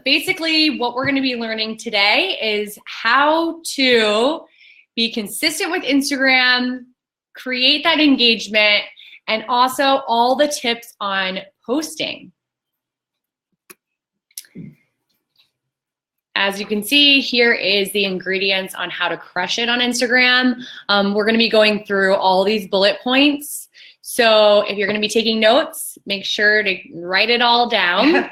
Basically, what we're going to be learning today is how to be consistent with Instagram, create that engagement, and also all the tips on posting. As you can see, here is the ingredients on how to crush it on Instagram. We're going to be going through all these bullet points. So if you're going to be taking notes, make sure to write it all down.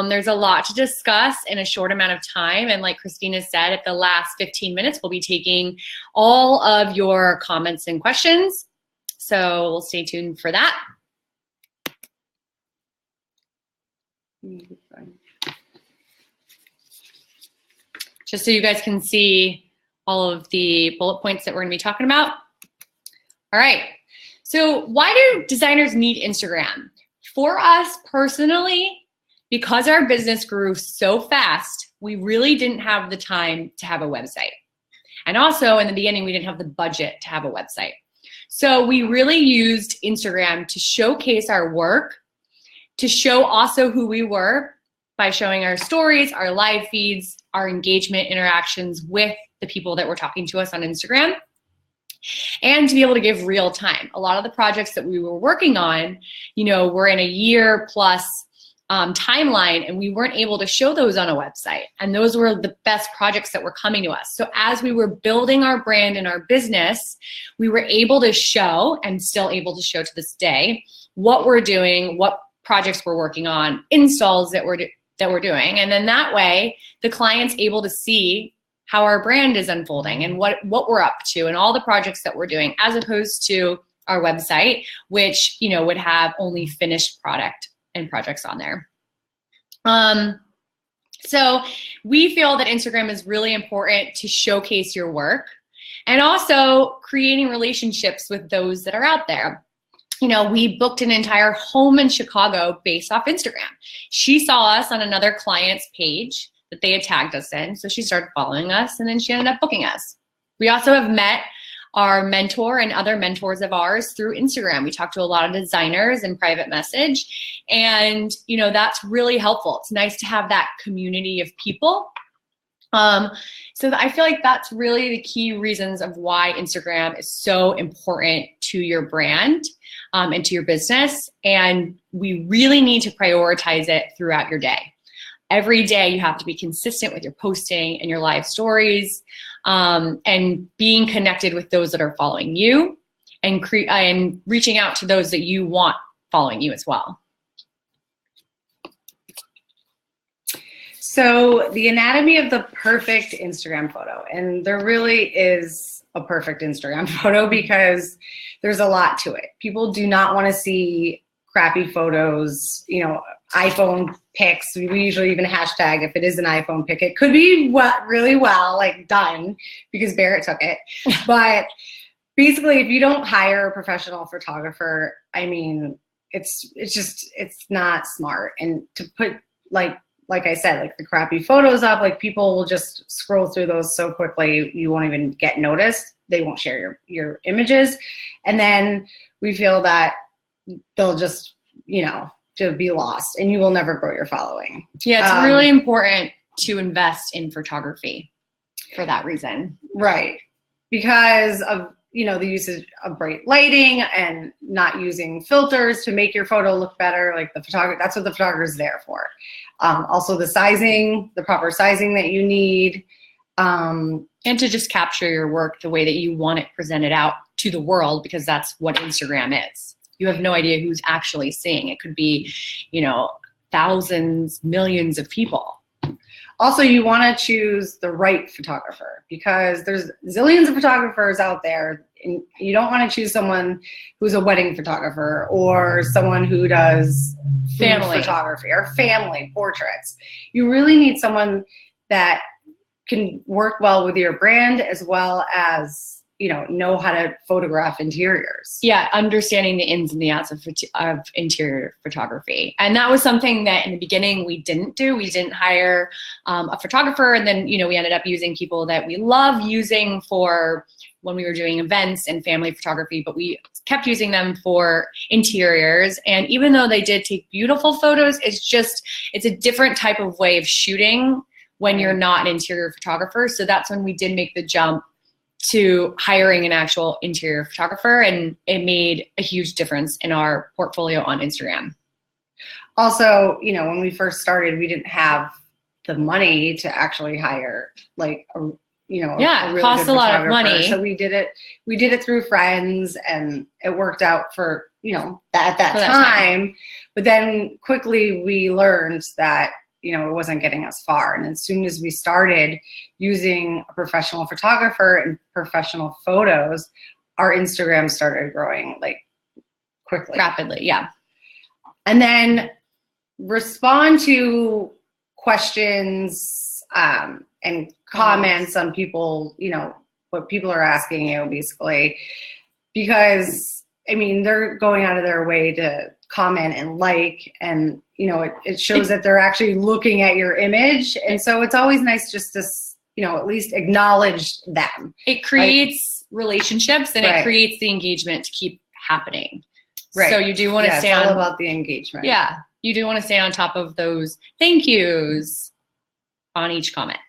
There's a lot to discuss in a short amount of time. And like Christina said, at the last 15 minutes, we'll be taking all of your comments and questions. So we'll stay tuned for that. Just so you guys can see all of the bullet points that we're going to be talking about. All right. So why do designers need Instagram? For us personally, because our business grew so fast, we really didn't have the time to have a website. And also in the beginning, we didn't have the budget to have a website. So we really used Instagram to showcase our work, to show also who we were by showing our stories, our live feeds, our engagement interactions with the people that were talking to us on Instagram, and to be able to give real time. A lot of the projects that we were working on, were in a year plus timeline, and we weren't able to show those on a website. And those were the best projects that were coming to us. So as we were building our brand and our business, we were able to show, and still able to show to this day, what we're doing, what projects we're working on, installs that we're doing. And then that way, the client's able to see how our brand is unfolding and what we're up to and all the projects that we're doing, as opposed to our website, which would have only finished product and projects on there. So we feel that Instagram is really important to showcase your work and also creating relationships with those that are out there. We booked an entire home in Chicago based off Instagram. She saw us on another client's page that they had tagged us in, so she started following us, and then she ended up booking us. We also have met our mentor and other mentors of ours through Instagram. We talk to a lot of designers in private message, and that's really helpful. It's nice to have that community of people. So I feel like that's really the key reasons of why Instagram is so important to your brand and to your business. And we really need to prioritize it throughout your day. Every day you have to be consistent with your posting and your live stories, and being connected with those that are following you, and reaching out to those that you want following you as well. So the anatomy of the perfect Instagram photo, and there really is a perfect Instagram photo because there's a lot to it. People do not want to see crappy photos, iPhone pics. We usually even hashtag if it is an iPhone pic. It could be really well, like done, because Barrett took it. But basically, if you don't hire a professional photographer, it's not smart. And to put like I said, like the crappy photos up, like people will just scroll through those so quickly, you won't even get noticed. They won't share your images. And then we feel that they'll just, to be lost, and you will never grow your following. Yeah, it's really important to invest in photography for that reason. Right. Because of, the usage of bright lighting and not using filters to make your photo look better. Like that's what the photographer is there for. Also the sizing, the proper sizing that you need. And to just capture your work the way that you want it presented out to the world, because that's what Instagram is. You have no idea who's actually seeing. It could be, thousands, millions of people. Also, you want to choose the right photographer, because there's zillions of photographers out there, and you don't want to choose someone who's a wedding photographer or someone who does family photography or family portraits. You really need someone that can work well with your brand, as well as know how to photograph interiors. Yeah, understanding the ins and the outs of interior photography. And that was something that in the beginning we didn't do. We didn't hire a photographer. And then, we ended up using people that we love using for when we were doing events and family photography, but we kept using them for interiors. And even though they did take beautiful photos, it's a different type of way of shooting when you're not an interior photographer. So that's when we did make the jump to hiring an actual interior photographer, and it made a huge difference in our portfolio on Instagram. Also, when we first started, we didn't have the money to actually hire a really costs a lot of money. So we did it through friends, and it worked out for at that time. But then quickly we learned that it wasn't getting us far. And as soon as we started using a professional photographer and professional photos, our Instagram started growing quickly. Rapidly, yeah. And then respond to questions and comments on people, what people are asking you basically, because they're going out of their way to comment and and it shows that they're actually looking at your image. And so it's always nice just to at least acknowledge them. It creates relationships, and it creates the engagement to keep happening. Right. So you do want to stay it's all about the engagement. Yeah, you do want to stay on top of those thank yous on each comment.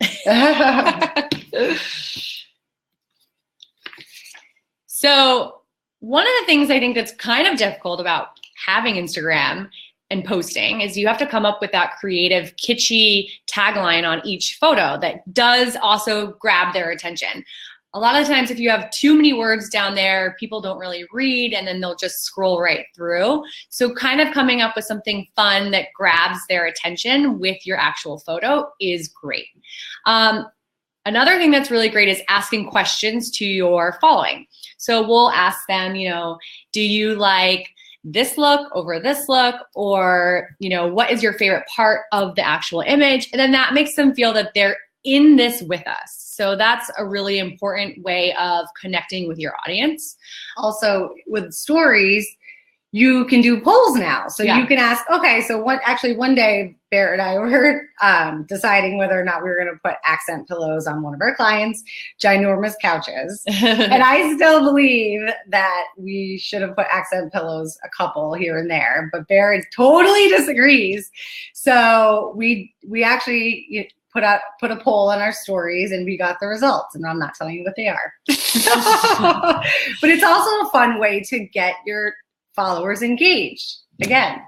So one of the things I think that's kind of difficult about having Instagram and posting is you have to come up with that creative, kitschy tagline on each photo that does also grab their attention. A lot of times if you have too many words down there, people don't really read, and then they'll just scroll right through. So kind of coming up with something fun that grabs their attention with your actual photo is great. Another thing that's really great is asking questions to your following. So we'll ask them, do you like this look over this look? Or, what is your favorite part of the actual image? And then that makes them feel that they're in this with us. So that's a really important way of connecting with your audience. Also, with stories, you can do polls now. So you can ask, okay, so one day, Barrett and I were deciding whether or not we were going to put accent pillows on one of our clients' ginormous couches. And I still believe that we should have put accent pillows, a couple here and there, but Barrett totally disagrees. So we actually put a poll on our stories, and we got the results, and I'm not telling you what they are. But it's also a fun way to get your followers engaged again.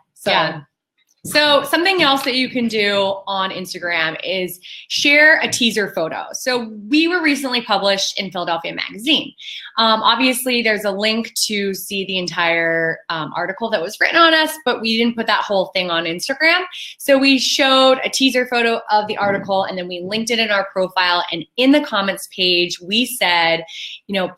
So something else that you can do on Instagram is share a teaser photo. So we were recently published in Philadelphia Magazine. Obviously, there's a link to see the entire article that was written on us, but we didn't put that whole thing on Instagram. So we showed a teaser photo of the article, and then we linked it in our profile. And in the comments page, we said,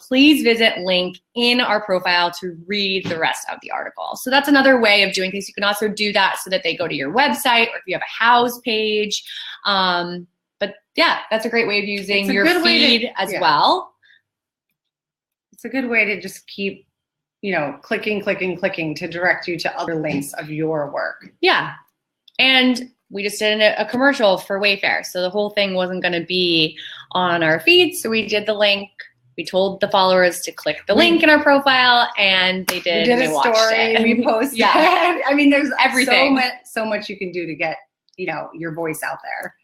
please visit link in our profile to read the rest of the article. So that's another way of doing things. You can also do that so that they go to your website, or if you have a house page. But yeah, that's a great way of using your feed as well. It's a good way to just keep, clicking to direct you to other links of your work. Yeah. And we just did a commercial for Wayfair. So the whole thing wasn't going to be on our feed. So we did the link. We told the followers to click the link in our profile, and they did. We did a story. We posted. Yeah. There's everything. So much you can do to get, your voice out there.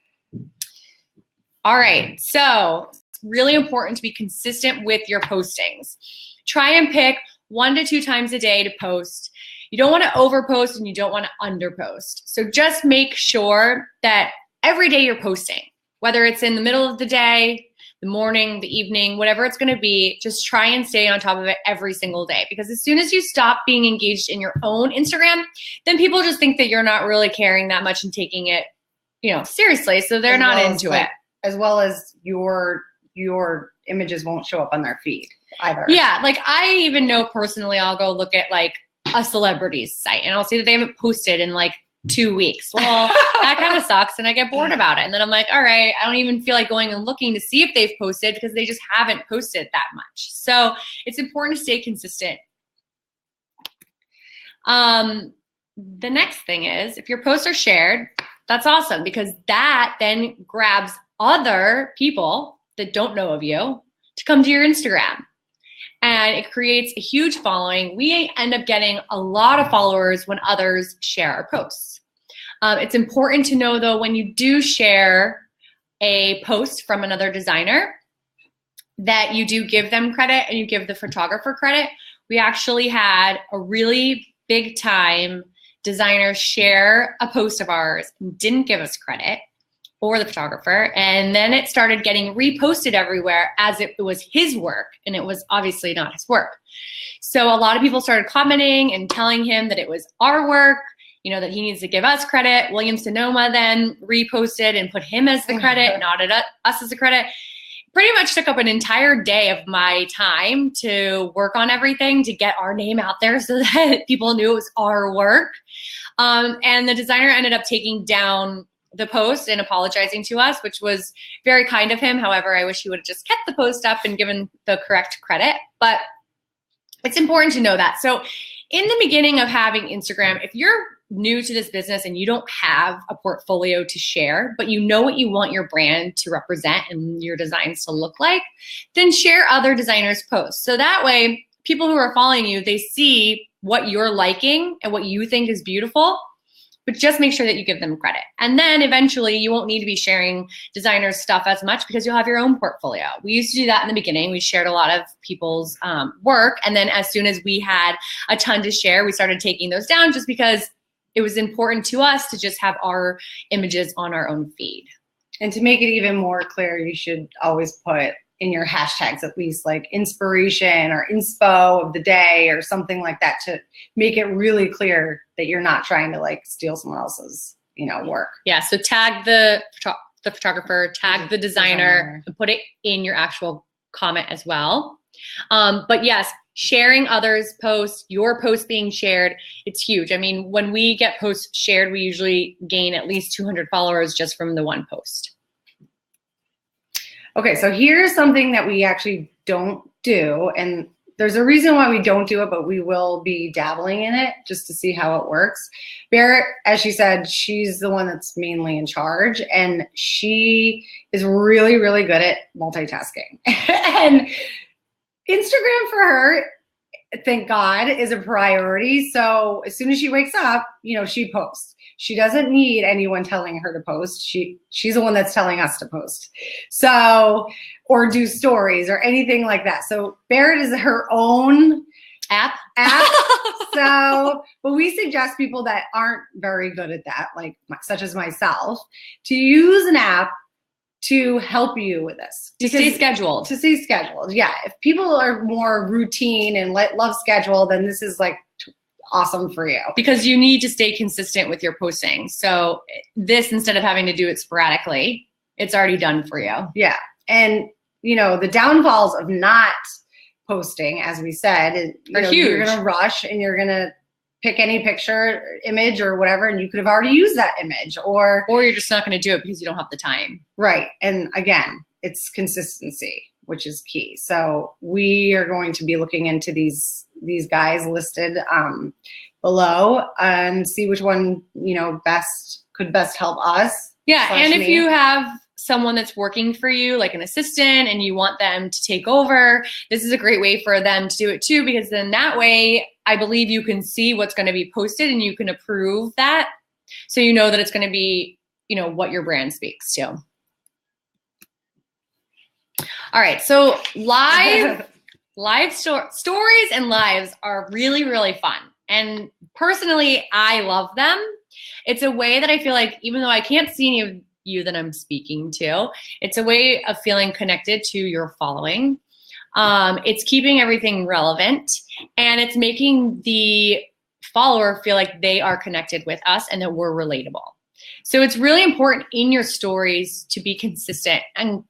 All right. So it's really important to be consistent with your postings. Try and pick 1 to 2 times a day to post. You don't want to overpost, and you don't want to underpost. So just make sure that every day you're posting, whether it's in the middle of the day, the morning, the evening, whatever it's going to be, just try and stay on top of it every single day. Because as soon as you stop being engaged in your own Instagram, then people just think that you're not really caring that much and taking it, seriously. So they're not into it. As well as your images won't show up on their feed either. Yeah. I even know personally, I'll go look at a celebrity's site, and I'll see that they haven't posted in 2 weeks. Well, that kind of sucks, and I get bored about it. And then I'm like, all right, I don't even feel like going and looking to see if they've posted because they just haven't posted that much. So it's important to stay consistent. The next thing is, if your posts are shared, that's awesome, because that then grabs other people that don't know of you to come to your Instagram. And it creates a huge following. We end up getting a lot of followers when others share our posts. It's important to know, though, when you do share a post from another designer, that you do give them credit and you give the photographer credit. We actually had a really big time designer share a post of ours and didn't give us credit, or the photographer, and then it started getting reposted everywhere as if it was his work, and it was obviously not his work. So a lot of people started commenting and telling him that it was our work, you know, that he needs to give us credit. Williams-Sonoma then reposted and put him as the credit, not us as the credit. Pretty much took up an entire day of my time to work on everything to get our name out there so that people knew it was our work. And the designer ended up taking down the post and apologizing to us, which was very kind of him. However, I wish he would have just kept the post up and given the correct credit. But it's important to know that. So in the beginning of having Instagram, if you're new to this business and you don't have a portfolio to share, but you know what you want your brand to represent and your designs to look like, then share other designers' posts. So that way, people who are following you, they see what you're liking and what you think is beautiful, but just make sure that you give them credit. And then eventually you won't need to be sharing designers' stuff as much because you'll have your own portfolio. We used to do that in the beginning. We shared a lot of people's work. And then as soon as we had a ton to share, we started taking those down just because it was important to us to just have our images on our own feed. And to make it even more clear, you should always put in your hashtags at least like inspiration or inspo of the day or something like that to make it really clear that you're not trying to like steal someone else's, you know, work. Yeah, so tag the photographer, tag the designer, and put it in your actual comment as well. But yes, sharing others' posts, your post being shared, it's huge. I mean, when we get posts shared, we usually gain at least 200 followers just from the one post. Okay, so here's something that we actually don't do, and there's a reason why we don't do it, but we will be dabbling in it just to see how it works. Barrett, as she said, she's the one that's mainly in charge, and she is really, really good at multitasking. And Instagram for her, thank God, is a priority. So as soon as she wakes up, you know, she posts. She doesn't need anyone telling her to post. She's the one that's telling us to post. So, or do stories or anything like that. So Barrett is her own app. So, but we suggest people that aren't very good at that, like such as myself, to use an app to help you with this. To stay scheduled. To stay scheduled, yeah. If people are more routine and love schedule, then this is like awesome for you. Because you need to stay consistent with your posting. So this, instead of having to do it sporadically, it's already done for you. Yeah. And, you know, the downfalls of not posting, as we said, are huge. You're going to rush and you're going to pick any picture, image, or whatever, and you could have already used that image. Or you're just not going to do it because you don't have the time. Right. And again, it's consistency, which is key. So we are going to be looking into these guys listed below and see which one, you know, could best help us. Yeah. And if you have someone that's working for you, like an assistant, and you want them to take over, this is a great way for them to do it too, because then that way, I believe you can see what's going to be posted and you can approve that. So you know that it's going to be, you know, what your brand speaks to. All right. So stories and lives are really, really fun. And personally, I love them. It's a way that I feel like, even though I can't see any of you that I'm speaking to, it's a way of feeling connected to your following. It's keeping everything relevant, and it's making the follower feel like they are connected with us and that we're relatable. So it's really important in your stories to be consistent and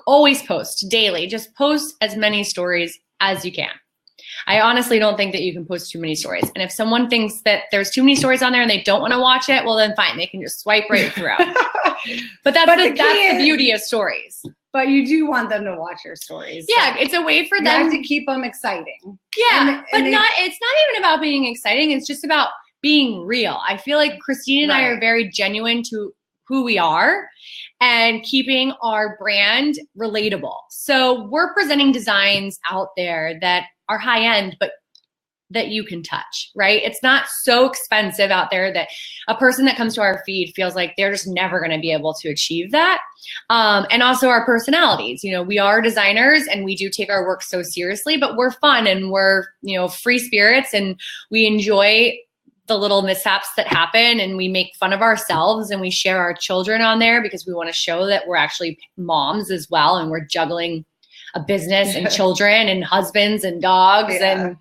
always post daily. Just post as many stories as you can. I honestly don't think that you can post too many stories. And if someone thinks that there's too many stories on there and they don't want to watch it, well then fine, they can just swipe right through. But that's the beauty of stories. But you do want them to watch your stories. Yeah, so it's a way for them to keep them exciting. Yeah, but it's not even about being exciting. It's just about being real. I feel like Christina and I are very genuine to who we are and keeping our brand relatable. So we're presenting designs out there that are high end, but that you can touch, right? It's not so expensive out there that a person that comes to our feed feels like they're just never going to be able to achieve that. And also our personalities, you know, we are designers and we do take our work so seriously, but we're fun and we're, you know, free spirits and we enjoy the little mishaps that happen and we make fun of ourselves and we share our children on there because we want to show that we're actually moms as well and we're juggling a business and children and husbands and dogs and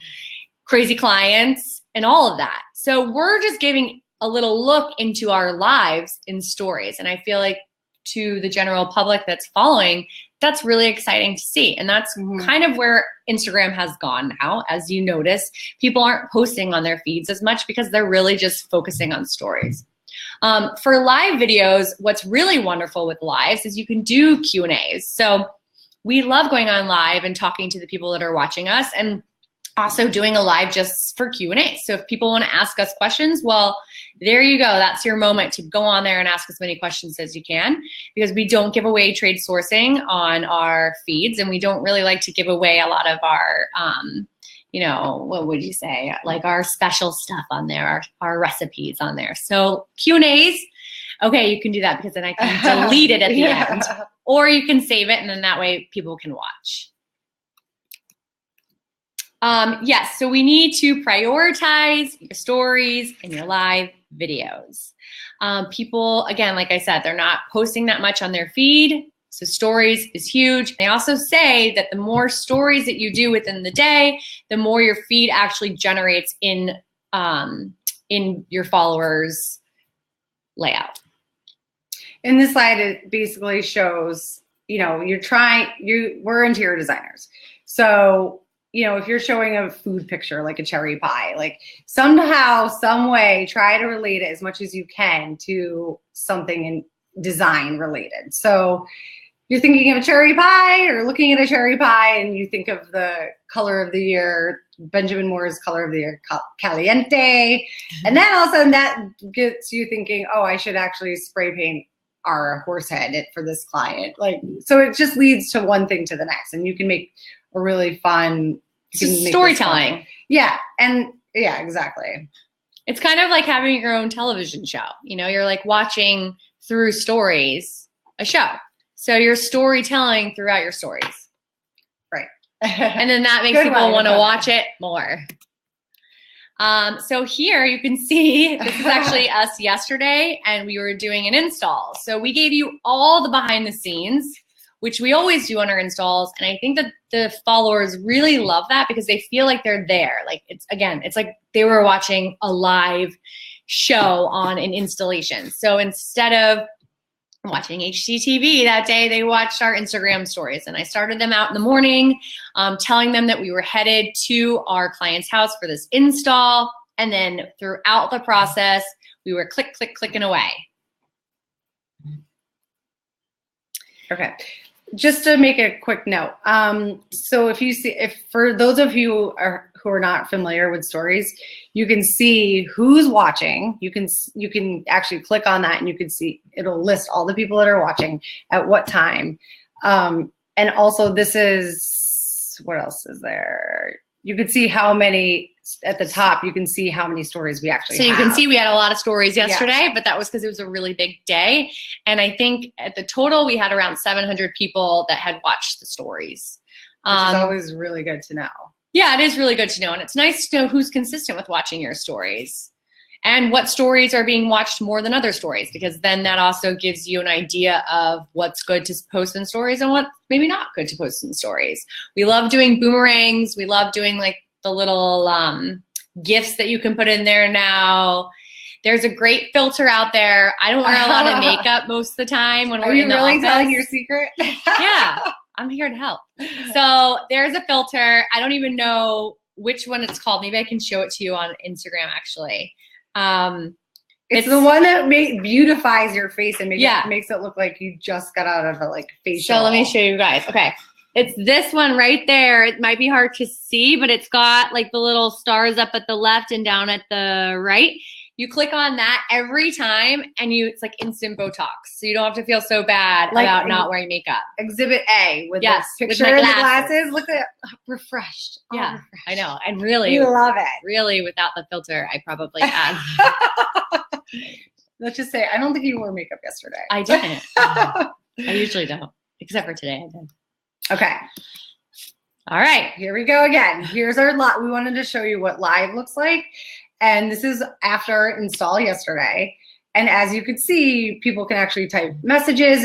crazy clients and all of that. So we're just giving a little look into our lives in stories. And I feel like to the general public that's following, that's really exciting to see. And that's kind of where Instagram has gone now. As you notice, people aren't posting on their feeds as much because they're really just focusing on stories. For live videos, what's really wonderful with lives is you can do Q&As. So we love going on live and talking to the people that are watching us and also doing a live just for Q&A. So if people want to ask us questions, well, there you go. That's your moment to go on there and ask as many questions as you can because we don't give away trade sourcing on our feeds and we don't really like to give away a lot of our, you know, what would you say? Like our special stuff on there, our recipes on there. So Q&As, okay, you can do that because then I can delete it at the end. Or you can save it and then that way people can watch. Yes, so we need to prioritize your stories and your live videos. People, again, like I said, they're not posting that much on their feed, so stories is huge. They also say that the more stories that you do within the day, the more your feed actually generates in your followers' layout. In this slide, it basically shows, you know, we're interior designers. So you know, if you're showing a food picture like a cherry pie, like somehow, some way, try to relate it as much as you can to something in design related. So you're thinking of a cherry pie or looking at a cherry pie and you think of the color of the year, Benjamin Moore's color of the year, caliente. And then all of a sudden that gets you thinking, oh, I should actually spray paint our horse head for this client. Like, so it just leads to one thing to the next and you can make a really fun storytelling. Yeah. And yeah, exactly. It's kind of like having your own television show. You know, you're like watching through stories, a show. So you're storytelling throughout your stories. Right. And then that makes people want to watch it more. So here you can see, this is actually us yesterday and we were doing an install. So we gave you all the behind the scenes, which we always do on our installs. And I think that the followers really love that because they feel like they're there. Like it's like they were watching a live show on an installation. So instead of watching HGTV that day, they watched our Instagram stories. And I started them out in the morning, telling them that we were headed to our client's house for this install. And then throughout the process, we were clicking away. Okay. Just to make a quick note. So if for those of you who are not familiar with stories, you can see who's watching. You can actually click on that and you can see, it'll list all the people that are watching at what time. And also this is, what else is there? You can see how many, at the top, you can see how many stories we actually have. So you can see we had a lot of stories yesterday, but that was because it was a really big day. And I think at the total, we had around 700 people that had watched the stories. Which is always really good to know. Yeah, it is really good to know. And it's nice to know who's consistent with watching your stories and what stories are being watched more than other stories, because then that also gives you an idea of what's good to post in stories and what maybe not good to post in stories. We love doing boomerangs. We love doing like the little gifts that you can put in there now. There's a great filter out there. I don't wear a lot of makeup most of the time when we're in the office. Are you really telling your secret? Yeah, I'm here to help. So there's a filter. I don't even know which one it's called. Maybe I can show it to you on Instagram, actually. It's the one that beautifies your face and makes it look like you just got out of a facial. So let me show you guys. Okay. It's this one right there. It might be hard to see, but it's got like the little stars up at the left and down at the right. You click on that every time and it's like instant Botox. So you don't have to feel so bad about not wearing makeup. Exhibit A with this picture and the glasses. Look at it. Refreshed. Yeah, refreshed. I know. And really, you love it. Really, without the filter, I probably have. Let's just say, I don't think you wore makeup yesterday. I didn't. I usually don't, except for today I did. Okay. All right. Here we go again. Here's our live. We wanted to show you what live looks like. And this is after install yesterday. And as you could see, people can actually type messages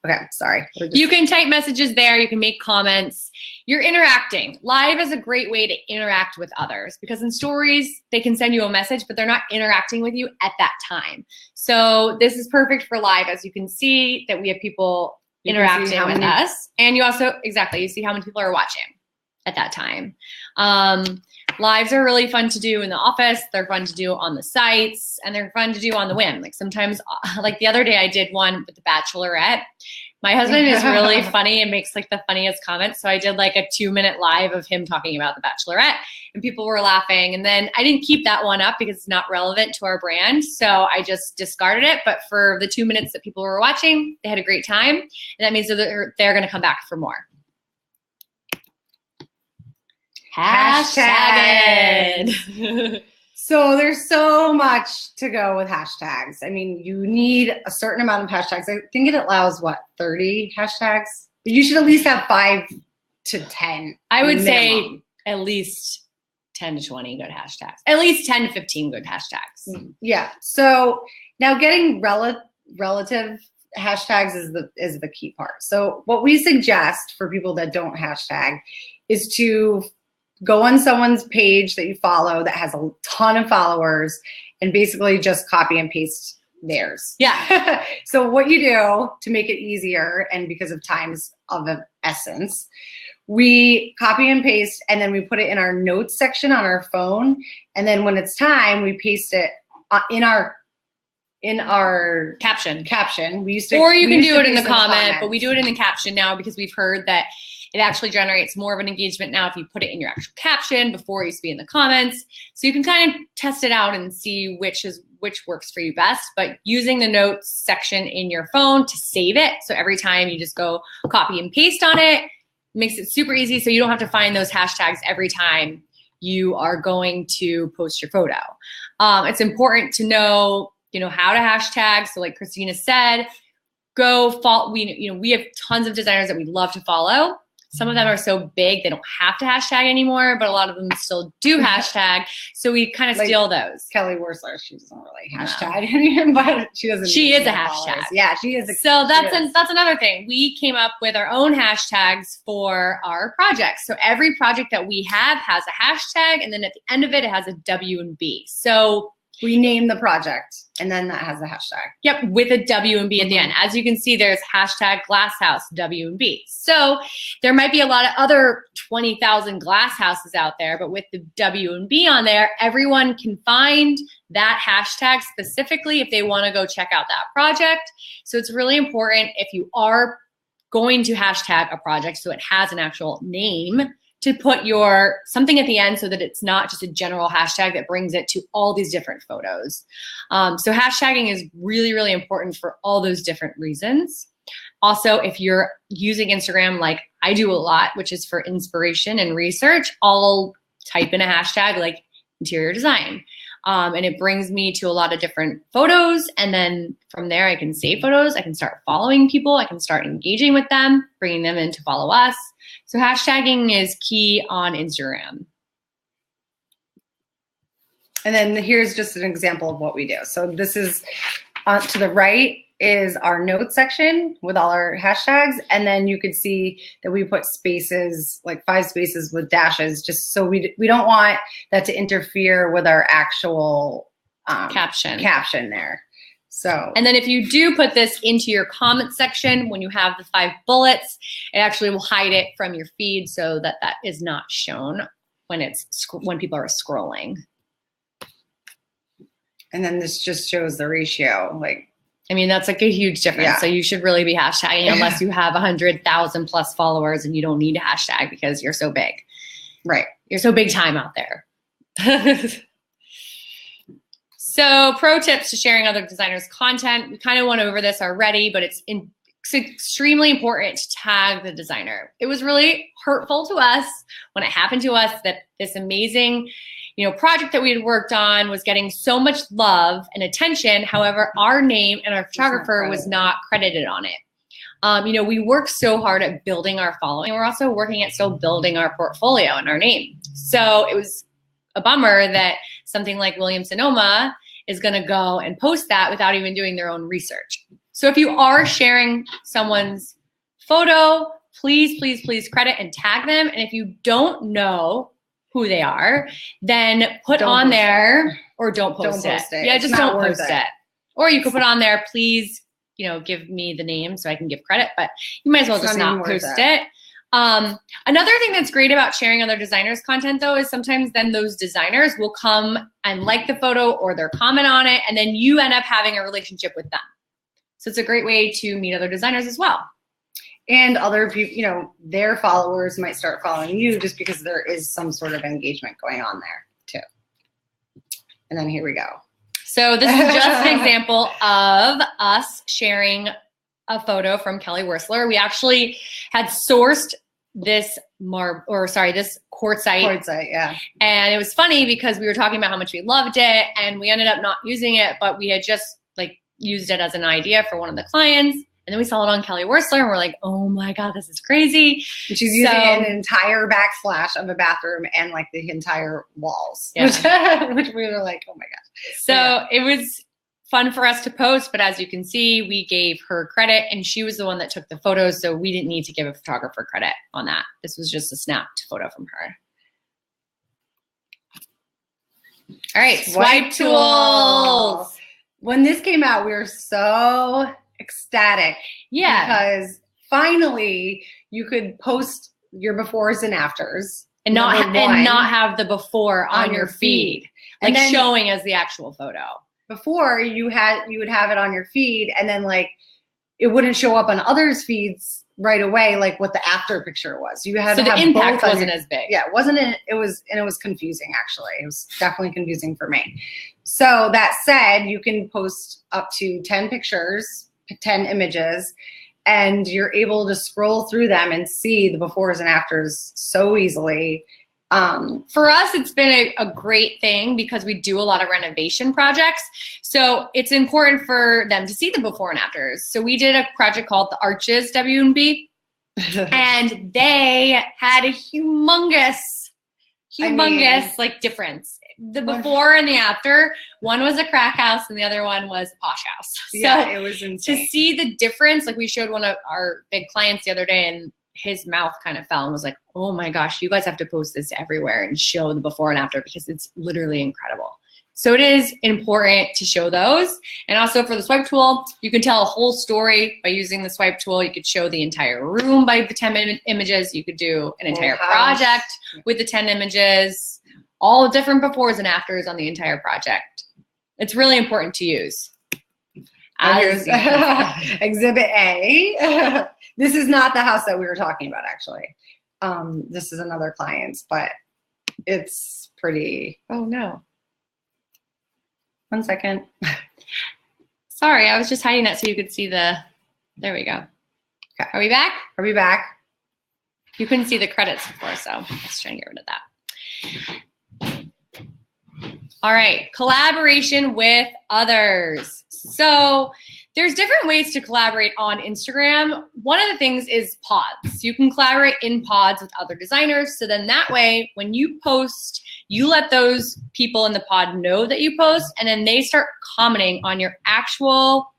okay, sorry. You can type messages there. You can make comments. You're interacting. Live is a great way to interact with others because in stories, they can send you a message, but they're not interacting with you at that time. So this is perfect for live. As you can see that we have people interacting with us. And you also, you see how many people are watching at that time. Lives are really fun to do in the office. They're fun to do on the sites, and they're fun to do on the whim. Like sometimes, like the other day I did one with the Bachelorette. My husband is really funny and makes like the funniest comments. So I did like a 2-minute live of him talking about the Bachelorette and people were laughing. And then I didn't keep that one up because it's not relevant to our brand. So I just discarded it. But for the 2 minutes that people were watching, they had a great time. And that means that they're going to come back for more. Hashtag. So there's so much to go with hashtags. I mean, you need a certain amount of hashtags. I think it allows 30 hashtags? You should at least have 5 to 10. I would say at least 10 to 20 good hashtags. At least 10 to 15 good hashtags. Yeah. So now getting relative hashtags is the key part. So what we suggest for people that don't hashtag is to go on someone's page that you follow that has a ton of followers and basically just copy and paste theirs. Yeah. So what you do to make it easier, and because of time's of the essence, we copy and paste and then we put it in our notes section on our phone. And then when it's time, we paste it in our caption. We used or you can do it in the comment, but we do it in the caption now because we've heard that it actually generates more of an engagement now if you put it in your actual caption before it used to be in the comments. So you can kind of test it out and see which works for you best. But using the notes section in your phone to save it, so every time you just go copy and paste on it, makes it super easy so you don't have to find those hashtags every time you are going to post your photo. It's important to know, how to hashtag. So like Christina said, go follow. We have tons of designers that we love to follow. Some of them are so big they don't have to hashtag anymore, but a lot of them still do hashtag. So we kind of steal those. Kelly Wursler, she doesn't really hashtag, but she doesn't. She is a hashtag. Yeah, she is. So that's another thing. We came up with our own hashtags for our projects. So every project that we have has a hashtag, and then at the end of it, it has a W&B. So we name the project, and then that has a hashtag. Yep, with a W&B at the end. As you can see, there's hashtag glasshouse W&B. So there might be a lot of other 20,000 glass houses out there, but with the W&B on there, everyone can find that hashtag specifically if they want to go check out that project. So it's really important if you are going to hashtag a project so it has an actual name, to put something at the end so that it's not just a general hashtag that brings it to all these different photos. So hashtagging is really, really important for all those different reasons. Also, if you're using Instagram like I do a lot, which is for inspiration and research, I'll type in a hashtag like interior design. And it brings me to a lot of different photos. And then from there, I can save photos. I can start following people. I can start engaging with them, bringing them in to follow us. So hashtagging is key on Instagram. And then here's just an example of what we do. So this is to the right is our notes section with all our hashtags. And then you could see that we put spaces, like 5 spaces with dashes, just so we don't want that to interfere with our actual caption there. So, and then if you do put this into your comment section, when you have the 5 bullets, it actually will hide it from your feed so that that is not shown when people are scrolling. and then this just shows the ratio. Like, I mean, that's like a huge difference. Yeah. So you should really be hashtagging unless you have 100,000 plus followers and you don't need to hashtag because you're so big. right. You're so big time out there. So pro tips to sharing other designers' content. We kind of went over this already, but it's extremely important to tag the designer. It was really hurtful to us when it happened to us that this amazing, project that we had worked on was getting so much love and attention. However, our name and our photographer was not credited on it. We worked so hard at building our following, and we're also working at still building our portfolio and our name. So it was a bummer that something like Williams Sonoma is going to go and post that without even doing their own research. So if you are sharing someone's photo, please, please, please credit and tag them. And if you don't know who they are, then put on there or don't post it. Yeah, just don't post it. Or you could put on there, please, give me the name so I can give credit, but you might as well just not post it. Another thing that's great about sharing other designers' content though is sometimes then those designers will come and like the photo or their comment on it, and then you end up having a relationship with them. So it's a great way to meet other designers as well. And other people, their followers might start following you just because there is some sort of engagement going on there too. And then here we go. So this is just an example of us sharing a photo from Kelly Wearstler. We actually had sourced this this quartzite. Yeah. And it was funny because we were talking about how much we loved it, and we ended up not using it, but we had just used it as an idea for one of the clients. And then we saw it on Kelly Wearstler, and we're like, oh my God, this is crazy. And she's using an entire backsplash of a bathroom and the entire walls, which we were like, oh my gosh. So it was fun for us to post, but as you can see, we gave her credit, and she was the one that took the photos, so we didn't need to give a photographer credit on that. This was just a snapped photo from her. All right, swipe tools. When this came out, we were so ecstatic. Yeah. Because finally you could post your befores and afters. And not have the before on your feed. Like showing as the actual photo. Before you would have it on your feed, and then it wouldn't show up on others' feeds right away, what the after picture was. You had so the impact wasn't as big. Yeah, it wasn't. It was confusing actually. It was definitely confusing for me. So that said, you can post up to 10 pictures, 10 images, and you're able to scroll through them and see the befores and afters so easily. For us, it's been a great thing because we do a lot of renovation projects. So it's important for them to see the before and afters. So we did a project called the Arches W&B, and they had a humongous difference. The before and the after, one was a crack house and the other one was a posh house. So it was insane. To see the difference, we showed one of our big clients the other day, and his mouth kind of fell and was like, oh my gosh, you guys have to post this everywhere and show the before and after because it's literally incredible. So it is important to show those. And also for the swipe tool, you can tell a whole story by using the swipe tool. You could show the entire room by the 10 images. You could do an entire project with the 10 images, all different befores and afters on the entire project. It's really important to use. Here's Exhibit A. This is not the house that we were talking about, actually. This is another client's, but it's pretty. Oh, no. 1 second. Sorry, I was just hiding that so you could see the. There we go. Okay. Are we back? Are we back? You couldn't see the credits before, so let's try and get rid of that. All right, collaboration with others. So there's different ways to collaborate on Instagram. One of the things is pods. You can collaborate in pods with other designers. So then that way, when you post, you let those people in the pod know that you post, and then they start commenting on your actual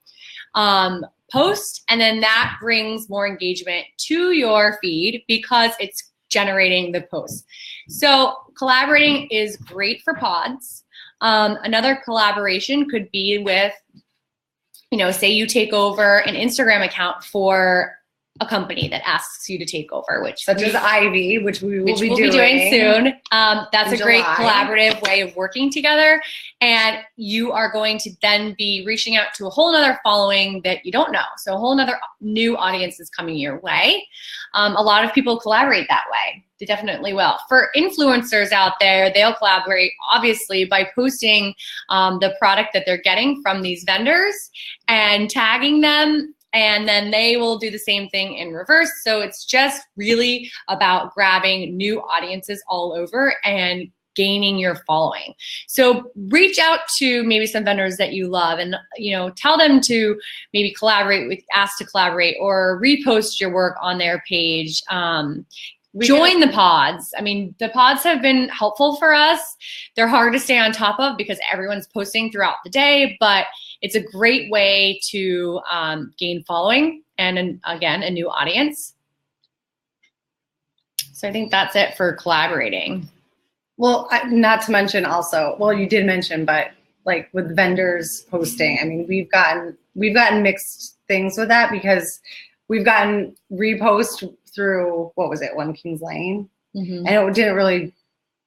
post. And then that brings more engagement to your feed because it's generating the post. So collaborating is great for pods. Another collaboration could be with say you take over an Instagram account for a company that asks you to take over, which such as Ivy, which we will be doing soon. That's a great July. collaborative way of working together. And you are going to then be reaching out to a whole nother following that you don't know. So a whole nother new audience is coming your way. A lot of people collaborate that way. They definitely will. For influencers out there, they'll collaborate obviously by posting the product that they're getting from these vendors and tagging them. And then they will do the same thing in reverse. So it's just really about grabbing new audiences all over and gaining your following. So reach out to maybe some vendors that you love and, tell them to maybe ask to collaborate or repost your work on their page. Join the pods. I mean, the pods have been helpful for us. They're hard to stay on top of because everyone's posting throughout the day, but it's a great way to gain following and, again, a new audience. So I think that's it for collaborating. Well, not to mention also, well, you did mention, but like with vendors posting, I mean, we've gotten mixed things with that because we've gotten repost through, what was it, One Kings Lane? Mm-hmm. And it didn't really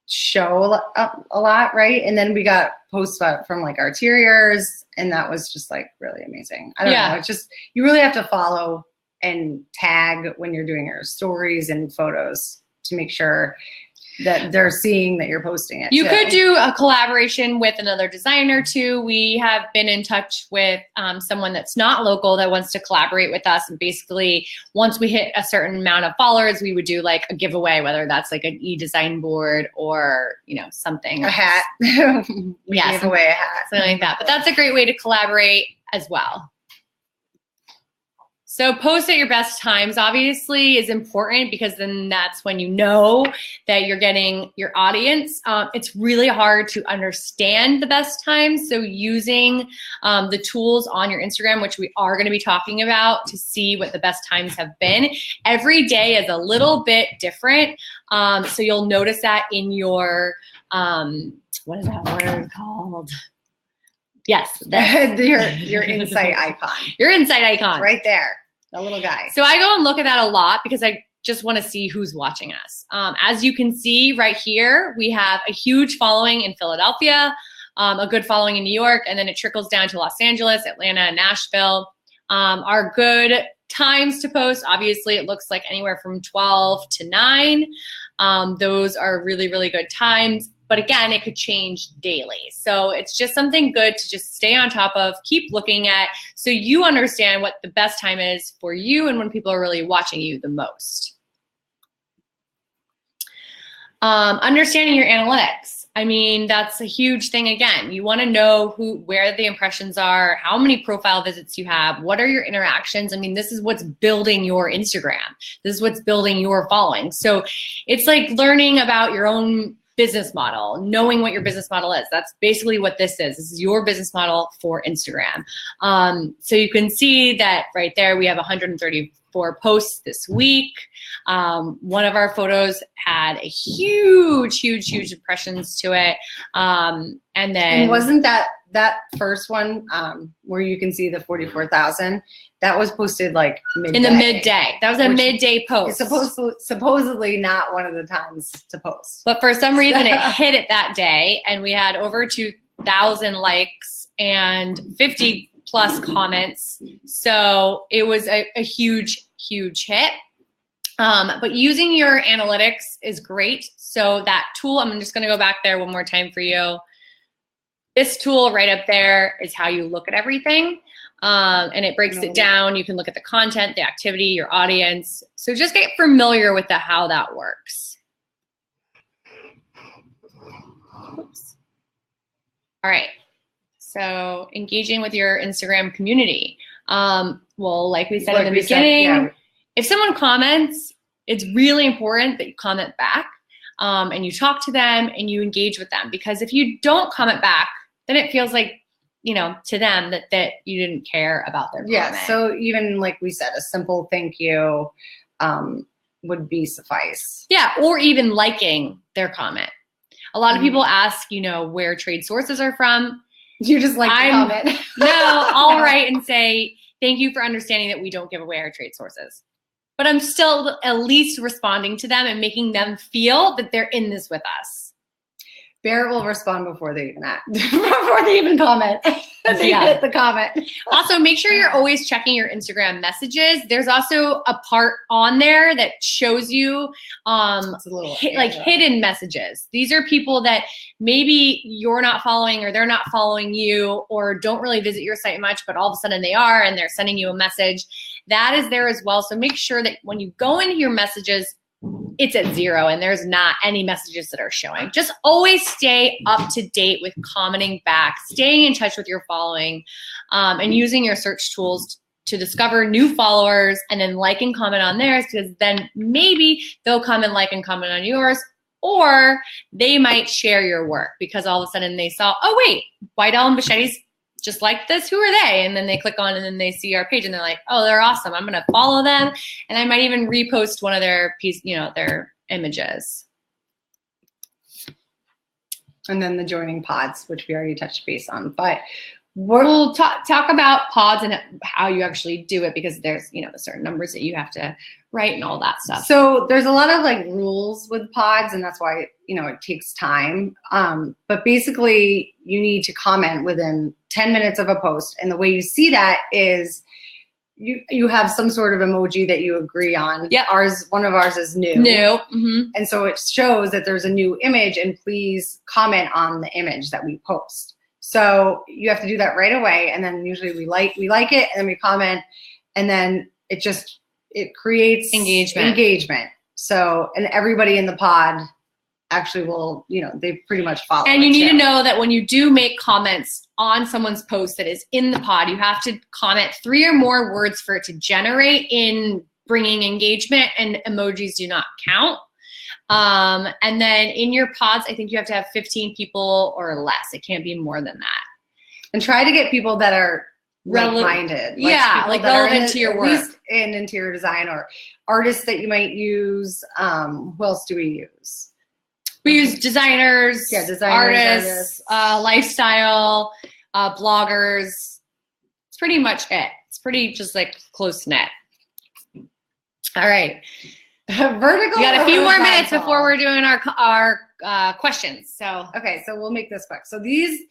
show up a lot, right? And then we got posts from like our Arteriors, and that was just like really amazing. I don't know. It's just, you really have to follow and tag when you're doing your stories and photos to make sure that they're seeing that you're posting it. You could do a collaboration with another designer too. We have been in touch with someone that's not local that wants to collaborate with us. And basically, once we hit a certain amount of followers, we would do like a giveaway, whether that's like an e-design board or, something. A hat. Yeah. Give away a hat. Something like that. But that's a great way to collaborate as well. So post at your best times obviously is important because then that's when you know that you're getting your audience. It's really hard to understand the best times. So using the tools on your Instagram, which we are going to be talking about to see what the best times have been. Every day is a little bit different. So you'll notice that in your, what is that word called? Yes. your insight icon. Your insight icon. Right there. The little guy. So I go and look at that a lot because I just want to see who's watching us. As you can see right here, we have a huge following in Philadelphia, a good following in New York, and then it trickles down to Los Angeles, Atlanta, and Nashville. Our good times to post, obviously it looks like anywhere from 12 to 9. Those are really, really good times. But again, it could change daily. So it's just something good to just stay on top of, keep looking at, so you understand what the best time is for you and when people are really watching you the most. Understanding your analytics. I mean, that's a huge thing again. You want to know where the impressions are, how many profile visits you have, what are your interactions. I mean, this is what's building your Instagram. This is what's building your following. So it's like learning about your own business model, knowing what your business model is. That's basically what this is. This is your business model for Instagram. So you can see that right there, we have 134 posts this week. One of our photos had a huge impressions to it. And wasn't that first one where you can see the 44,000? That was posted like midday. In the midday. That was a midday post. It's supposedly not one of the times to post. But for some reason it hit it that day, and we had over 2,000 likes and 50 plus comments. So it was a huge hit. But using your analytics is great. So that tool, I'm just gonna go back there one more time for you. This tool right up there is how you look at everything. And it breaks it down. You can look at the content, the activity, your audience. So just get familiar with how that works. Oops. All right. So engaging with your Instagram community. Well, like we said in the beginning, if someone comments, it's really important that you comment back and you talk to them and you engage with them. Because if you don't comment back, then it feels like, to them that you didn't care about their comment. Yeah, so even like we said, a simple thank you would be suffice. Yeah, or even liking their comment. A lot of people ask, where trade sources are from. You just like to comment. No, I'll write and say, thank you for understanding that we don't give away our trade sources. But I'm still at least responding to them and making them feel that they're in this with us. Barrett will respond before they even before they even comment. They hit the comment. Also, make sure you're always checking your Instagram messages. There's also a part on there that shows you hidden messages. These are people that maybe you're not following or they're not following you or don't really visit your site much, but all of a sudden they are and they're sending you a message. That is there as well. So make sure that when you go into your messages, it's at 0 and there's not any messages that are showing. Just always stay up to date with commenting back, staying in touch with your following, and using your search tools to discover new followers and then like and comment on theirs, because then maybe they'll come and like and comment on yours, or they might share your work because all of a sudden they saw, oh wait, Widell and Boschetti's just like this, who are they? And then they click on and then they see our page and they're like, oh, they're awesome. I'm gonna follow them. And I might even repost one of their their images. And then the joining pods, which we already touched base on, but we'll talk about pods and how you actually do it, because there's, the certain numbers that you have to write and all that stuff. So there's a lot of rules with pods, and that's why, it takes time. But basically you need to comment within 10 minutes of a post. And the way you see that is you have some sort of emoji that you agree on. Yeah. One of ours is new. Mm-hmm. And so it shows that there's a new image, and please comment on the image that we post. So you have to do that right away. And then usually we like it, and then we comment, and then it creates engagement. So, and everybody in the pod actually will, they pretty much follow. And you need to know that when you do make comments on someone's post that is in the pod, you have to comment 3 or more words for it to generate in bringing engagement, and emojis do not count. And then in your pods, I think you have to have 15 people or less. It can't be more than that. And try to get people that are like-minded. Relevant to your work. At least in interior design, or artists that you might use. Who else do we use? We use designers, artists, lifestyle, bloggers. It's pretty much it. It's pretty just close knit. All right. Vertical. We got a few more minutes before we're doing our questions. So okay, so we'll make this quick. So these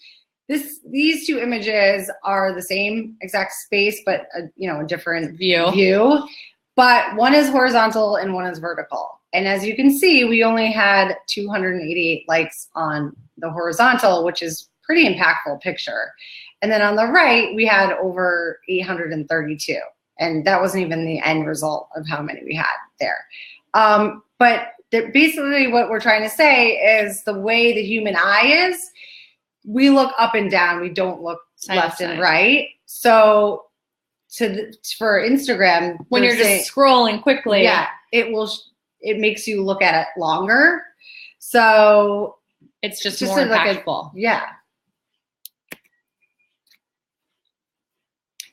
2 images are the same exact space, but a different view. But one is horizontal and one is vertical. And as you can see, we only had 288 likes on the horizontal, which is pretty impactful picture. And then on the right, we had over 832. And that wasn't even the end result of how many we had there. But basically what we're trying to say is the way the human eye is, we look up and down. We don't look left and right. So for Instagram, when you're just scrolling quickly, yeah, it makes you look at it longer. So it's just more impactful. Yeah.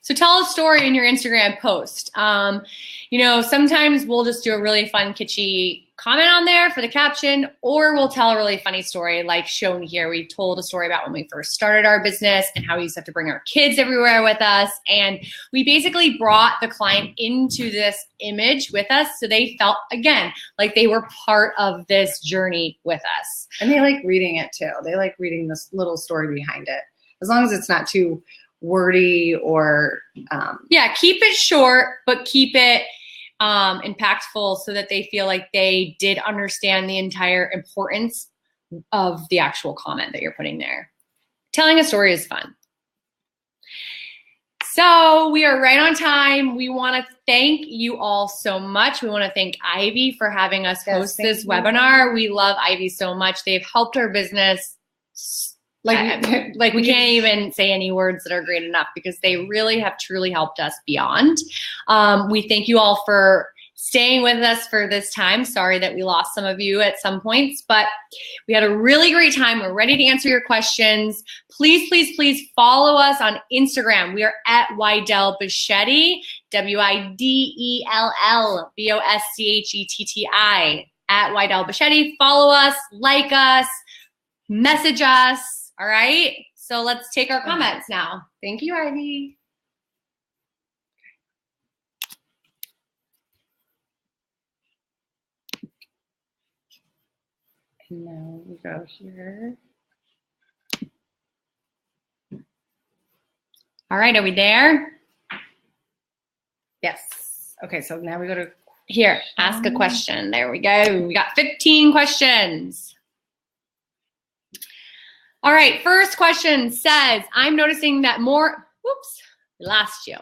So tell a story in your Instagram post. Sometimes we'll just do a really fun, kitschy comment on there for the caption, or we'll tell a really funny story like shown here. We told a story about when we first started our business and how we used to have to bring our kids everywhere with us. And we basically brought the client into this image with us, so they felt, again, like they were part of this journey with us. And they like reading it too. They like reading this little story behind it, as long as it's not too wordy or keep it short, but keep it impactful so that they feel like they did understand the entire importance of the actual comment that you're putting there. Telling a story is fun. So we are right on time. We want to thank you all so much. We want to thank Ivy for having us host this webinar. We love Ivy so much. They've helped our business we can't even say any words that are great enough, because they really have truly helped us beyond. We thank you all for staying with us for this time. Sorry that we lost some of you at some points, but we had a really great time. We're ready to answer your questions. Please, please, please follow us on Instagram. We are at Widell Boschetti, WIDELL BOSCHETTI, at Widell Boschetti. Follow us, like us, message us. All right. So let's take our comments now. Thank you, Ivy. And now we go here. All right, are we there? Yes. Okay, so now we go to Here, ask a question. There we go. We got 15 questions. All right, first question says, I'm noticing that more, whoops, we lost you.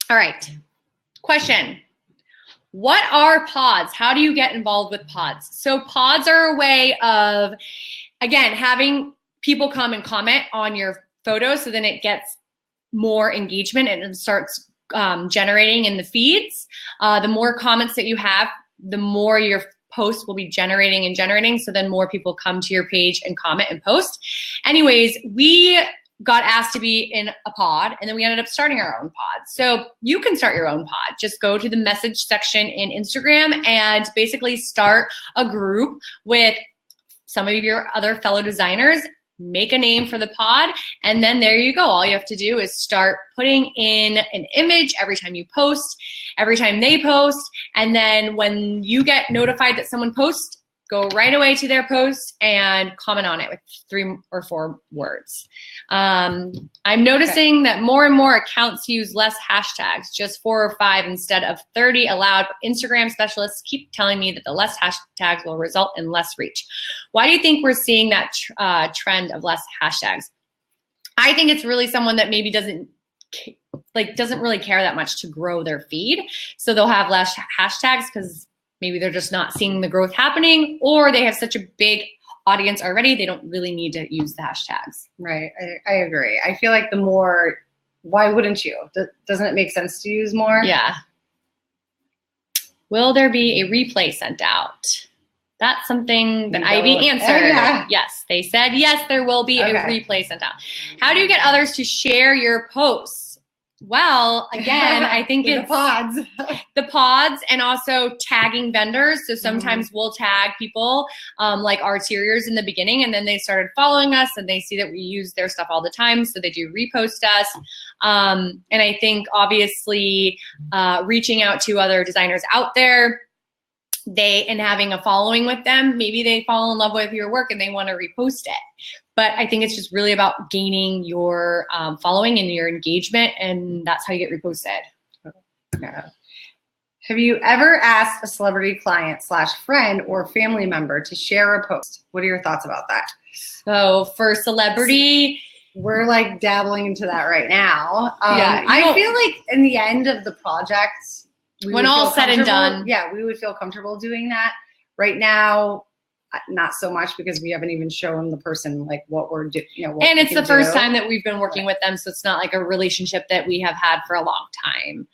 All right, question. What are pods? How do you get involved with pods? So pods are a way of, again, having people come and comment on your photos, so then it gets more engagement and it starts generating in the feeds. The more comments that you have, the more your posts will be generating and generating. So then more people come to your page and comment and post. Anyways, we got asked to be in a pod, and then we ended up starting our own pod. So you can start your own pod. Just go to the message section in Instagram and basically start a group with some of your other fellow designers, make a name for the pod, and then there you go. All you have to do is start putting in an image every time you post, every time they post, and then when you get notified that someone posts, go right away to their post and comment on it with 3 or 4 words. I'm noticing that more and more accounts use less hashtags, just 4 or 5 instead of 30 allowed. Instagram specialists keep telling me that the less hashtags will result in less reach. Why do you think we're seeing that trend of less hashtags? I think it's really someone that maybe doesn't really care that much to grow their feed. So they'll have less hashtags because maybe they're just not seeing the growth happening, or they have such a big audience already, they don't really need to use the hashtags. Right, I agree. I feel like the more, why wouldn't you? Doesn't it make sense to use more? Yeah. Will there be a replay sent out? That's something that Ivy answered. Yeah. Yes, they said, yes, there will be a replay sent out. How do you get others to share your posts? Well, again, I think it's the pods and also tagging vendors. So sometimes we'll tag people like our Arteriors in the beginning, and then they started following us and they see that we use their stuff all the time. So they do repost us. And I think obviously reaching out to other designers out there, and having a following with them, maybe they fall in love with your work and they want to repost it. But I think it's just really about gaining your following and your engagement, and that's how you get reposted. Yeah. Have you ever asked a celebrity client / friend or family member to share a post? What are your thoughts about that? So for celebrity, we're like dabbling into that right now. Yeah, I feel like in the end of the project, when all said and done, yeah, we would feel comfortable doing that. Right now, not so much, because we haven't even shown the person like what we're doing. And it's the first time that we've been working with them, so it's not like a relationship that we have had for a long time.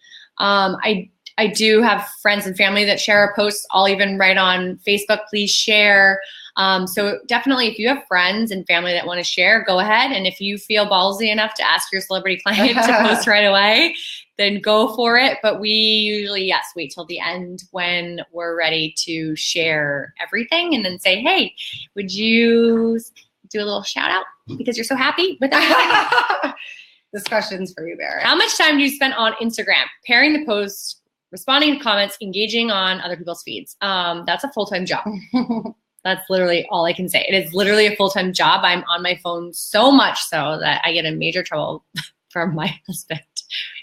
I do have friends and family that share a post. I'll even write on Facebook, please share. So definitely, if you have friends and family that want to share, go ahead. And if you feel ballsy enough to ask your celebrity client to post right away, then go for it. But we usually, yes, wait till the end when we're ready to share everything and then say, hey, would you do a little shout out because you're so happy with everything? This question's for you, Barrett. How much time do you spend on Instagram? Pairing the posts, responding to comments, engaging on other people's feeds. That's a full-time job. That's literally all I can say. It is literally a full-time job. I'm on my phone so much so that I get in major trouble from my husband.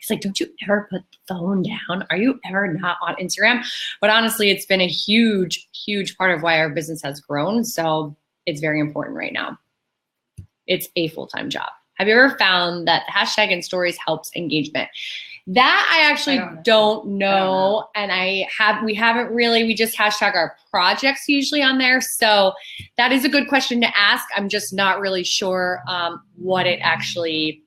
He's like, don't you ever put the phone down? Are you ever not on Instagram? But honestly, it's been a huge, huge part of why our business has grown. So it's very important right now. It's a full-time job. Have you ever found that the hashtag in stories helps engagement? That I actually don't know. And we haven't really, we just hashtag our projects usually on there. So that is a good question to ask. I'm just not really sure what it actually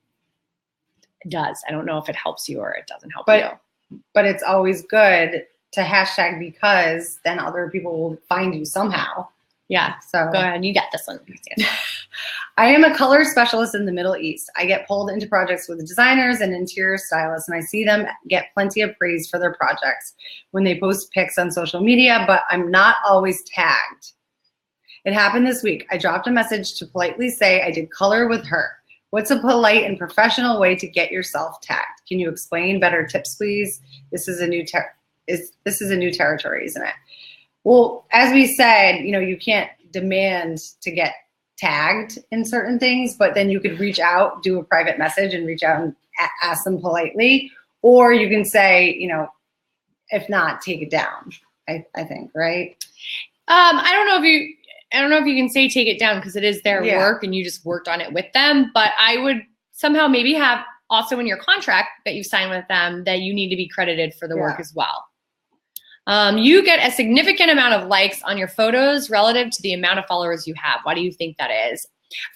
does. I don't know if it helps you or it doesn't help you. But it's always good to hashtag, because then other people will find you somehow. Yeah. So go ahead. You got this one. I am a color specialist in the Middle East. I get pulled into projects with designers and interior stylists, and I see them get plenty of praise for their projects when they post pics on social media, but I'm not always tagged. It happened this week. I dropped a message to politely say I did color with her. What's a polite and professional way to get yourself tagged? Can you explain? Better tips, please. This is a new territory, isn't it? Well, as we said, you can't demand to get tagged in certain things, but then you could reach out, do a private message and reach out and ask them politely, or you can say, if not, take it down. I think, right? I don't know if you can say take it down because it is their work and you just worked on it with them. But I would somehow maybe have also in your contract that you sign with them that you need to be credited for the work as well. You get a significant amount of likes on your photos relative to the amount of followers you have. Why do you think that is?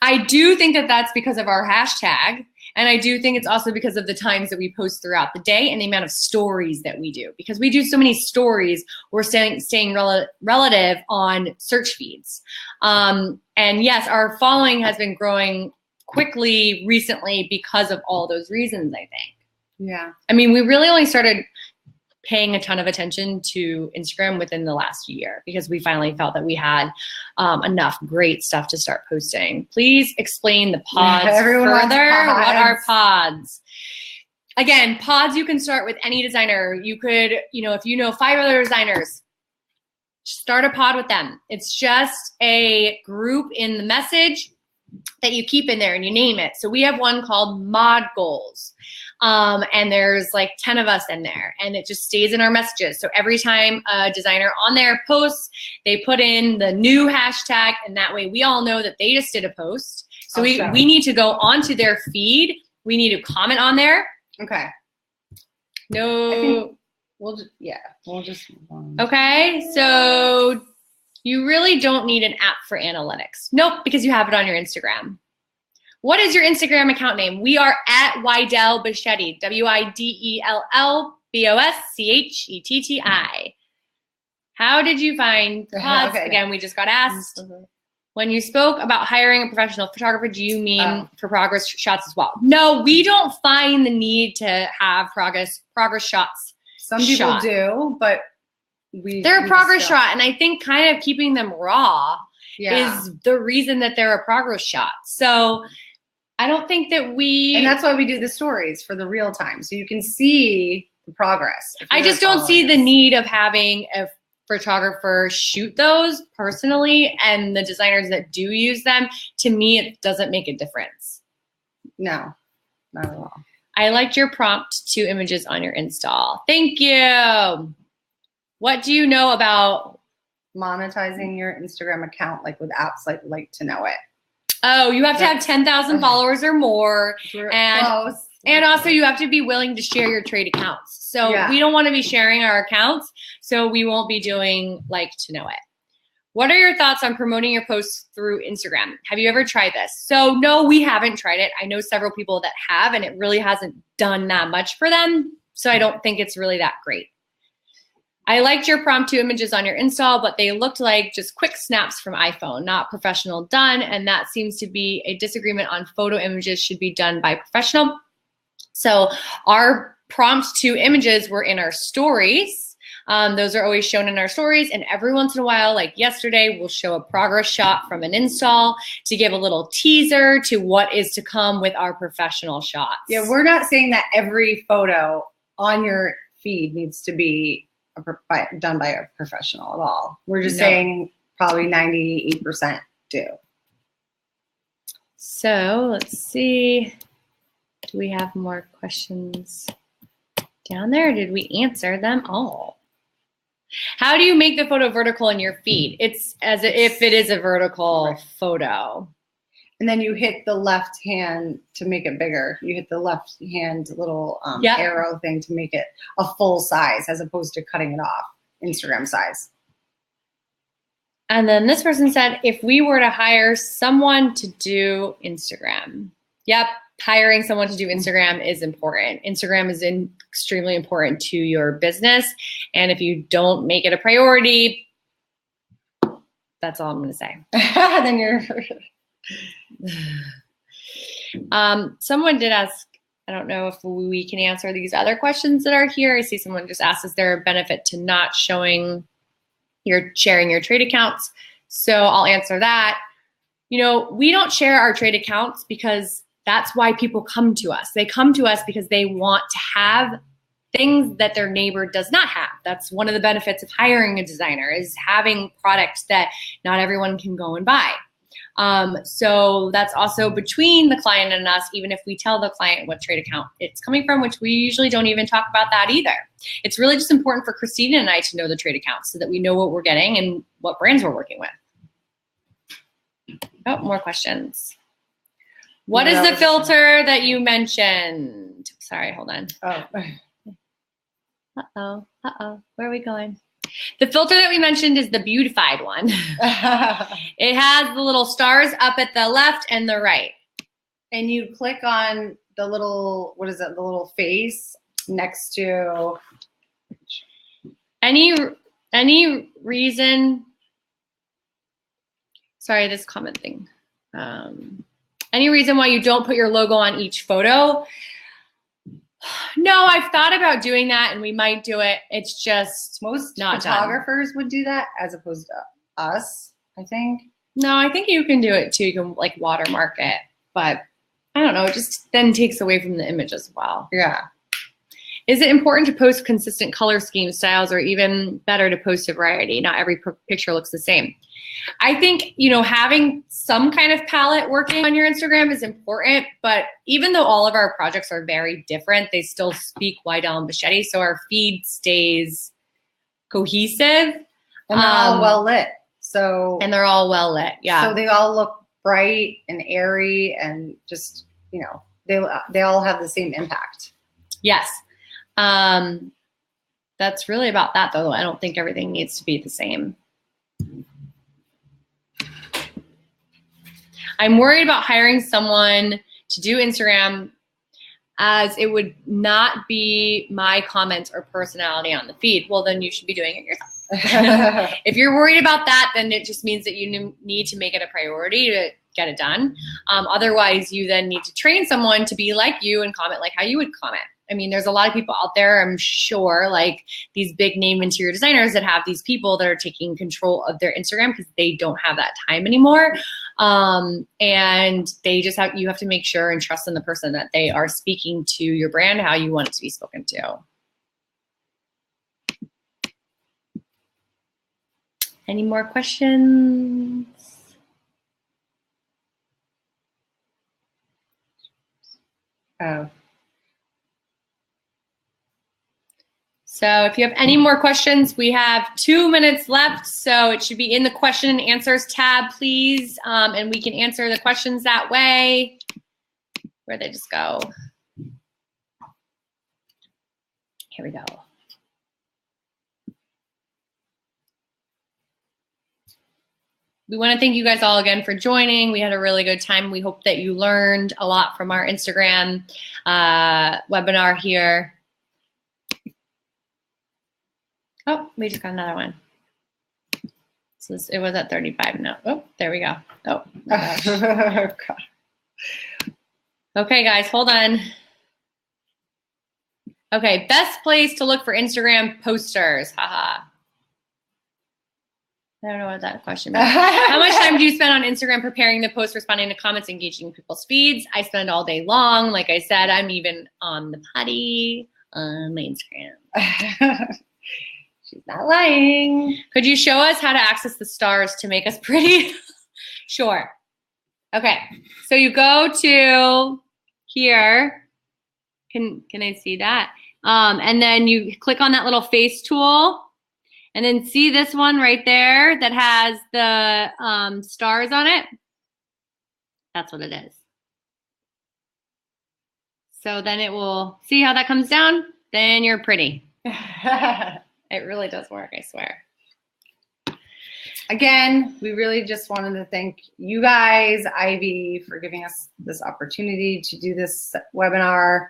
I do think that that's because of our hashtag. And I do think it's also because of the times that we post throughout the day and the amount of stories that we do. Because we do so many stories, we're staying relative on search feeds. And yes, our following has been growing quickly recently because of all those reasons, I think. Yeah. I mean, we really only started paying a ton of attention to Instagram within the last year because we finally felt that we had enough great stuff to start posting. Please explain the pods further. What are pods? Again, pods you can start with any designer. You could, if you know 5 other designers, start a pod with them. It's just a group in the message that you keep in there and you name it. So we have one called Mod Goals. And there's like 10 of us in there and it just stays in our messages. So every time a designer on there posts, they put in the new hashtag and that way we all know that they just did a post. So we need to go onto their feed. We need to comment on there. Okay. No. I think we'll just move on. Okay. So you really don't need an app for analytics. Nope, because you have it on your Instagram. What is your Instagram account name? We are at Widell Boschetti, WIDELL BOSCHETTI. How did you find pods? Okay. Again, we just got asked. When you spoke about hiring a professional photographer, do you mean for progress shots as well? No, we don't find the need to have progress shots. Some people do, but they're a progress shot, and I think kind of keeping them raw is the reason that they're a progress shot. So I don't think that and that's why we do the stories for the real time, so you can see the progress. I just don't see the need of having a photographer shoot those personally, and the designers that do use them, to me, it doesn't make a difference. No, not at all. I liked your prompt 2 images on your install. Thank you. What do you know about monetizing your Instagram account, like with apps like to Know It? Oh, you have to have 10,000 followers or more. And also you have to be willing to share your trade accounts. So we don't want to be sharing our accounts. So we won't be doing to Know It. What are your thoughts on promoting your posts through Instagram? Have you ever tried this? So no, we haven't tried it. I know several people that have, and it really hasn't done that much for them. So I don't think it's really that great. I liked your prompt 2 images on your install, but they looked like just quick snaps from iPhone, not professional done. And that seems to be a disagreement on photo images should be done by professional. So our prompt 2 images were in our stories. Those are always shown in our stories. And every once in a while, like yesterday, we'll show a progress shot from an install to give a little teaser to what is to come with our professional shots. Yeah, we're not saying that every photo on your feed needs to be done by a professional at all. We're just saying probably 98% do. So let's see. Do we have more questions down there? Did we answer them all? How do you make the photo vertical in your feed? It's as if it is a vertical photo. And then you hit the left hand to make it bigger. You hit the left hand little arrow thing to make it a full size as opposed to cutting it off, Instagram size. And then this person said, if we were to hire someone to do Instagram. Yep, hiring someone to do Instagram is important. Instagram is extremely important to your business. And if you don't make it a priority, that's all I'm going to say. Then you're... Someone did ask, I don't know if we can answer these other questions that are here. I see someone just asked, is there a benefit to not sharing your trade accounts? So I'll answer that. You know, we don't share our trade accounts because that's why people come to us. They come to us because they want to have things that their neighbor does not have. That's one of the benefits of hiring a designer, is having products that not everyone can go and buy. So that's also between the client and us, even if we tell the client what trade account it's coming from, which we usually don't even talk about that either. It's really just important for Christina and I to know the trade accounts so that we know what we're getting and what brands we're working with. Oh, more questions. What is the filter that you mentioned? Sorry, hold on. Oh. Where are we going? The filter that we mentioned is the beautified one. It has the little stars up at the left and the right. And you click on the little, what is it, the little face next to. Any reason, sorry, this comment thing. Any reason why you don't put your logo on each photo? No, I've thought about doing that, and we might do it. It's just most not photographers would do that as opposed to us, I think. No, I think you can do it too. You can like watermark it, but I don't know. It just then takes away from the image as well. Yeah. Is it important to post consistent color scheme styles, or even better to post a variety? Not every picture looks the same. I think, you know, having some kind of palette working on your Instagram is important, but even though all of our projects are very different, they still speak Widell and Boschetti, so our feed stays cohesive. And they're all well lit. And they're all well lit, yeah. So they all look bright and airy and just, you know, they all have the same impact. Yes. That's really about that, though. I don't think everything needs to be the same. I'm worried about hiring someone to do Instagram, as it would not be my comments or personality on the feed. Well, then you should be doing it yourself. If you're worried about that, then it just means that you need to make it a priority to get it done. Otherwise, you then need to train someone to be like you and comment like how you would comment. I mean, there's a lot of people out there, I'm sure, like these big name interior designers that have these people that are taking control of their Instagram because they don't have that time anymore. And they just you have to make sure and trust in the person that they are speaking to your brand how you want it to be spoken to. Any more questions? Oh. So if you have any more questions, we have 2 minutes left. So it should be in the question and answers tab, please. And we can answer the questions that way. Where'd they just go? Here we go. We want to thank you guys all again for joining. We had a really good time. We hope that you learned a lot from our Instagram webinar here. Oh, we just got another one. So it was at 35 now. Oh, there we go. Oh, my gosh. Okay, guys, hold on. Okay, best place to look for Instagram posters. Haha. I don't know what that question means. How much time do you spend on Instagram preparing the post, responding to comments, engaging people's feeds? I spend all day long. Like I said, I'm even on the potty on my Instagram. She's not lying. Could you show us how to access the stars to make us pretty? Sure. Okay. So you go to here. Can I see that? And then you click on that little face tool. And then see this one right there that has the stars on it? That's what it is. So then it will, see how that comes down? Then you're pretty. It really does work, I swear. Again, we really just wanted to thank you guys, Ivy, for giving us this opportunity to do this webinar.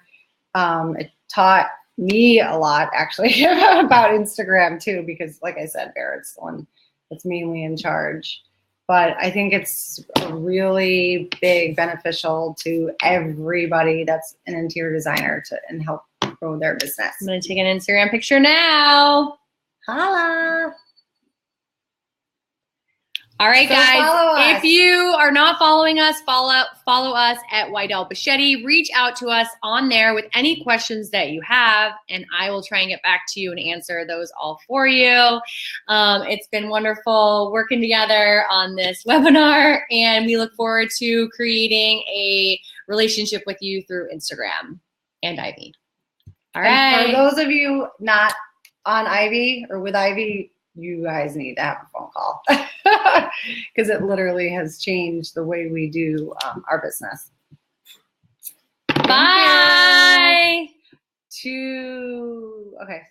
It taught me a lot, actually, about Instagram too, because like I said, Barrett's the one that's mainly in charge. But I think it's really big beneficial to everybody that's an interior designer and help grow their business. I'm gonna take an Instagram picture now. Holla. All right, So guys. follow us. If you are not following us, follow us at Widell Boschetti. Reach out to us on there with any questions that you have, and I will try and get back to you and answer those all for you. It's been wonderful working together on this webinar, and we look forward to creating a relationship with you through Instagram and Ivy. All right. And for those of you not on Ivy or with Ivy, you guys need to have a phone call because it literally has changed the way we do our business. Bye. Okay.